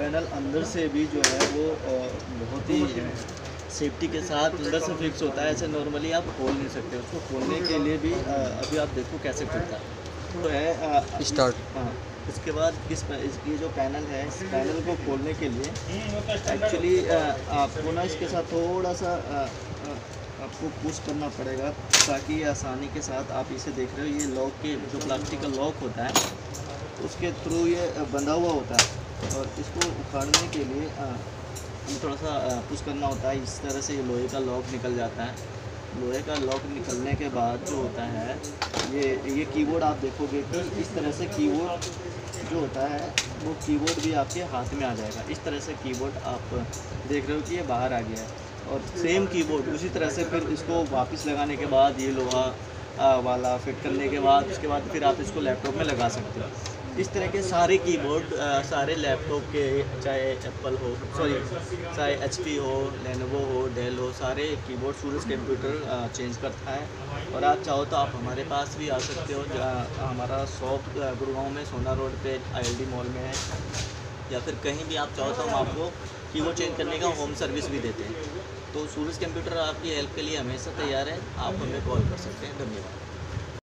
Panel अंदर से भी जो है वो बहुत ही सेफ्टी के साथ अंदर से फिक्स होता है। ऐसे नॉर्मली आप खोल नहीं सकते। उसको खोलने के लिए भी अभी आप देखो कैसे खुलता है। तो है स्टार्ट। हाँ, इसके बाद ये जो पैनल है, इस पैनल को खोलने के लिए एक्चुअली आपको ना इसके साथ थोड़ा सा आपको पुश करना पड़ेगा, ताकि आसानी के साथ आप इसे देख रहे हो, ये लॉक के जो प्लास्टिक का लॉक होता है उसके थ्रू ये बंधा हुआ होता है। और इसको उखाड़ने के लिए हमें थोड़ा सा पुश करना होता है। इस तरह से ये लोहे का लॉक निकल जाता है। लोहे का लॉक निकलने के बाद जो होता है, ये कीबोर्ड आप देखोगे कि इस तरह से कीबोर्ड जो होता है वो कीबोर्ड भी आपके हाथ में आ जाएगा। इस तरह से कीबोर्ड आप देख रहे हो कि ये बाहर आ गया है। और सेम कीबोर्ड उसी तरह से फिर इसको वापस लगाने के बाद ये लोहा वाला फिट करने के बाद उसके बाद फिर आप इसको लैपटॉप में लगा सकते हो। इस तरह के सारे कीबोर्ड सारे लैपटॉप के, चाहे एप्पल हो, चाहे HP हो, लेनोवो हो, डेल हो, सारे कीबोर्ड सूरज कंप्यूटर चेंज करता है। और आप चाहो तो आप हमारे पास भी आ सकते हो। हमारा शॉप गुड़गांव में सोना रोड पे ILD मॉल में है, या फिर कहीं भी आप चाहो तो हम आपको कीबोर्ड चेंज करने का होम सर्विस भी देते हैं। तो सूरज कंप्यूटर आपकी हेल्प के लिए हमेशा तैयार है। आप हमें कॉल कर सकते हैं। धन्यवाद।